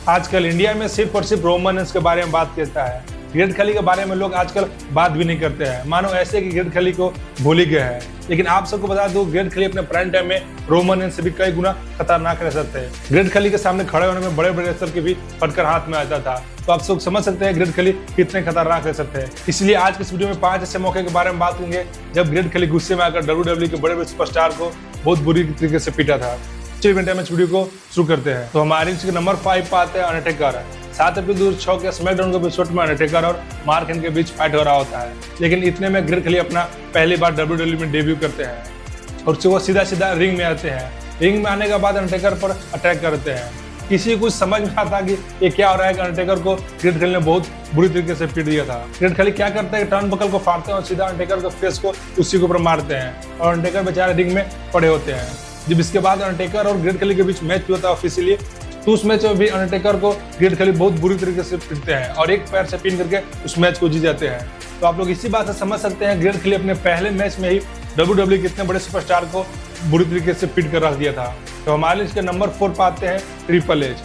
आजकल इंडिया में सिर्फ और सिर्फ रोमन रेंस के बारे में बात करता है। ग्रेट खली के बारे में लोग आजकल बात भी नहीं करते हैं, मानो ऐसे कि ग्रेट खली को भूल ही गए हैं। लेकिन आप सबको बता दूं, ग्रेट खली अपने प्राइम टाइम में रोमन रेंस से भी कई गुना खतरनाक रह सकते हैं। ग्रेट खली के सामने खड़े होने में बड़े बड़े रेसलर के भी फटकर हाथ में आता था। तो आप सब समझ सकते हैं ग्रेट खली कितने खतरनाक रह सकते हैं। इसलिए आज के इस वीडियो में 5 ऐसे मौके के बारे में बात करेंगे जब ग्रेट खली गुस्से में आकर WWE के बड़े बड़े सुपरस्टार को बहुत बुरी तरीके से पीटा था। चलिए वीडियो को शुरू करते हैं। तो हमारे के नंबर 5 पर आते हैं अंडरटेकर। 7 एपिसोड दूर 6 के स्मैकडाउन के एपिसोड में अंडरटेकर और मार्क हेन के बीच फाइट हो रहा होता है। लेकिन इतने में ग्रेट खली अपना पहली बार WWE में डेब्यू करते हैं और वो सीधा रिंग में आते हैं। रिंग में आने के बाद अंडरटेकर पर अटैक करते हैं। किसी को कुछ समझ में आता कि ये क्या हो रहा है कि अंडरटेकर को ग्रेट खली ने बहुत बुरी तरीके से पीट दिया था। ग्रेट खली क्या करते हैं, टर्न बकल को फाड़ते हैं और सीधा अंडरटेकर के फेस को उसी के ऊपर मारते हैं और अंडरटेकर बेचारे रिंग में पड़े होते हैं। जब इसके बाद अंडरटेकर और ग्रेट खली के बीच मैच हुआ था ऑफिशियली, तो उस मैच में भी अंडरटेकर को ग्रेट खली बहुत बुरी तरीके से पीटते हैं और एक पैर से पिन करके उस मैच को जीत जाते हैं। तो आप लोग इसी बात से समझ सकते हैं ग्रेट खली अपने पहले मैच में ही WWE कितने बड़े सुपरस्टार को बुरी तरीके से पीट कर रख दिया था। तो हमारे इसके नंबर 4 पर आते हैं ट्रिपल एच।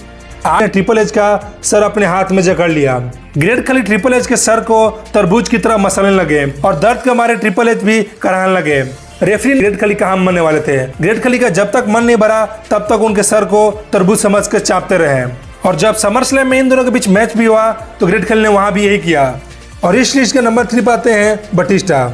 आज ट्रिपल एच का सर अपने हाथ में जकड़ लिया। ग्रेट खली ट्रिपल एच के सर को तरबूज की तरह मसलने लगे और दर्द के मारे ट्रिपल एच भी कराने लगे। रेफरी ग्रेट खली का हम मनने वाले थे। ग्रेट खली का जब तक मन नहीं भरा तब तक उनके सर को तरबूज समझ कर चापते रहे और जब समरस्लैम में इन दोनों के बीच मैच भी हुआ तो ग्रेट खली ने वहां भी यही किया। और इस लिस्ट के नंबर 3 पर आते हैं बटिस्टा।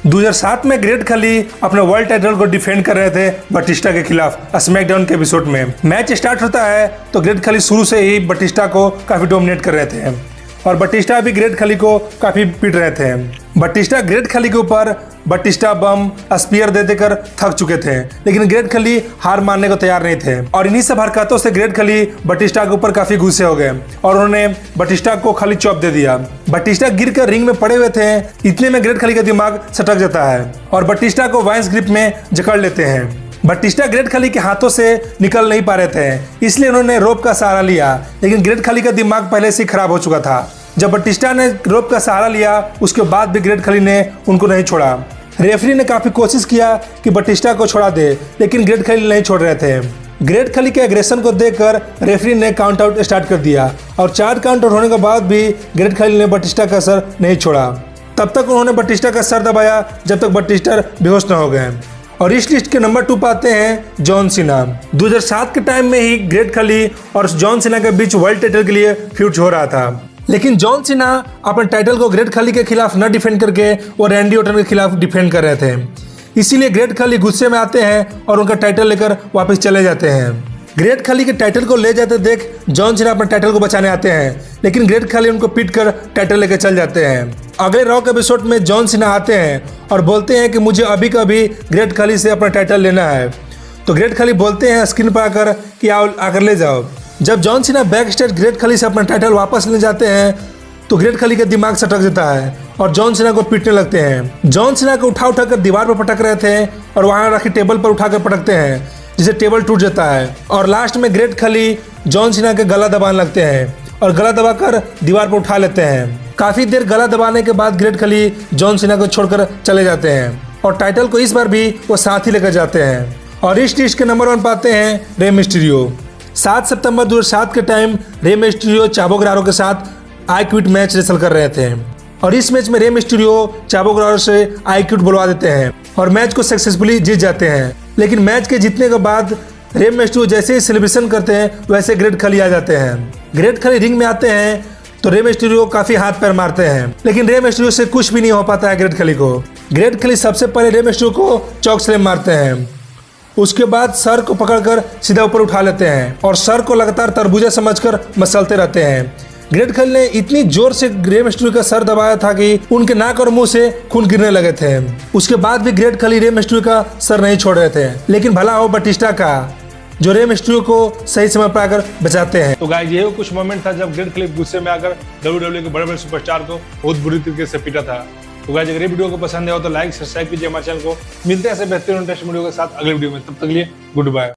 2007 में ग्रेट खली अपने वर्ल्ड टाइटल को डिफेंड कर रहे थे बटिस्टा के खिलाफ स्मैकडाउन के एपिसोड में। मैच स्टार्ट होता है तो ग्रेट खली शुरू से ही बटिस्टा को काफी डोमिनेट कर रहे थे और बटिस्टा भी ग्रेट खली को काफी पीट रहे थे। बटिस्टा ग्रेट खली के ऊपर बटिस्टा बम स्पीयर दे देकर थक चुके थे, लेकिन ग्रेट खली हार मानने को तैयार नहीं थे और इन्हीं सब हरकतों से ग्रेट खली बटिस्टा के ऊपर काफी गुस्से हो गए और उन्होंने बटिस्टा को खाली चॉप दे दिया। बटिस्टा गिर कर रिंग में पड़े हुए थे। इतने में ग्रेट खली का दिमाग सटक जाता है और बटिस्टा को वाइस ग्रिप में जकड़ लेते हैं। बटिस्टा ग्रेट खली के हाथों से निकल नहीं पा रहे थे, इसलिए उन्होंने रोप का सहारा लिया, लेकिन ग्रेट खली का दिमाग पहले से खराब हो चुका था। जब बटिस्टा ने रोप का सहारा लिया उसके बाद भी ग्रेट खली ने उनको नहीं छोड़ा। रेफरी ने काफी कोशिश किया कि बटिस्टा को छोड़ा दे, लेकिन ग्रेट खली नहीं छोड़ रहे थे। ग्रेट खली के एग्रेशन को देखकर रेफरी ने काउंट आउट स्टार्ट कर दिया और 4 काउंट आउट होने के बाद भी ग्रेट खली ने बटिस्टा का सर नहीं छोड़ा। तब तक उन्होंने बटिस्टा का सर दबाया जब तक बटिस्टा बेहोश न हो गए। और इस लिस्ट के नंबर 2 पाते हैं जॉन सीना। 2007 के टाइम में ही ग्रेट खली और जॉन सीना के बीच वर्ल्ड टाइटल के लिए फ्यूज हो रहा था, लेकिन जॉन सीना अपने टाइटल को ग्रेट खली के खिलाफ न डिफेंड करके वो रैंडी ऑर्टन के खिलाफ डिफेंड कर रहे थे। इसीलिए ग्रेट खली गुस्से में आते हैं और उनका टाइटल लेकर वापस चले जाते हैं। ग्रेट खली के टाइटल को ले जाते देख जॉन सीना अपने टाइटल को बचाने आते हैं, लेकिन ग्रेट खली उनको पीट कर टाइटल लेकर चल जाते हैं। अगले रॉ के एपिसोड में जॉन सीना आते हैं और बोलते हैं कि मुझे अभी कभी ग्रेट खली से अपना टाइटल लेना है। तो ग्रेट खली बोलते हैं स्क्रीन पर आकर कि आओ आकर ले जाओ। जब John Cena back stage great खली से अपना टाइटल वापस ले जाते हैं तो ग्रेट खली का दिमाग सटक जाता है और जॉन सीना को पीटने लगते हैं। जॉन सीना को उठा कर दीवार पर पटक रहे थे और वहां रखी टेबल पर उठाकर पटकते हैं, जिससे टेबल टूट जाता है और लास्ट में ग्रेट खली जॉन सीना के गला दबाने लगते हैं और गला दबाकर दीवार पर उठा लेते हैं। काफी देर गला दबाने के बाद ग्रेट खली जॉन सीना को छोड़कर चले जाते हैं और टाइटल को इस बार भी वो साथ ही लेकर जाते हैं। और इस लिस्ट के नंबर 1 पाते हैं रे मिस्टीरियो। 7 सितंबर 2007 के टाइम रे मिस्टीरियो चाबो गुएरो के साथ आई क्विट मैच रेसल कर रहे थे और इस मैच में रे मिस्टीरियो चाबो गुएरो से आई क्विट बुलवा देते हैं और मैच को सक्सेसफुली जीत जाते हैं। लेकिन मैच के जीतने के बाद रे मिस्टीरियो जैसे ही सेलिब्रेशन करते हैं वैसे ग्रेट खली आ जाते हैं। ग्रेट खली रिंग में आते हैं तो रे मिस्टीरियो काफी हाथ पैर मारते हैं, लेकिन रे मिस्टीरियो से कुछ भी नहीं हो पाता है ग्रेट खली को। ग्रेट खली सबसे पहले रे मिस्टीरियो को चॉक स्लैम मारते हैं, उसके बाद सर को पकड़कर सीधा ऊपर उठा लेते हैं और सर को लगातार तरबूजा समझकर मसलते रहते हैं। ग्रेट खली ने इतनी जोर से रे मिस्टीरियो का सर दबाया था कि उनके नाक और मुंह से खून गिरने लगे थे। उसके बाद भी ग्रेट खली रे मिस्टीरियो का सर नहीं छोड़ रहे थे, लेकिन भला हो बटिस्टा का जो रे मिस्टीरियो को सही समय पर आकर बचाते हैं। तो गाइस ये कुछ मोमेंट था जब ग्रेट खली गुस्से में आकर WWE के बड़े बड़े सुपरस्टार को बहुत बुरी तरीके से पीटा था। तो गाइस अगर ये वीडियो को पसंद है तो लाइक सब्सक्राइब कीजिए हमारे चैनल को। मिलते हैं ऐसे बेहतरीन इंटरेस्टिंग वीडियो के साथ अगले वीडियो में, तब तक के लिए गुड बाय।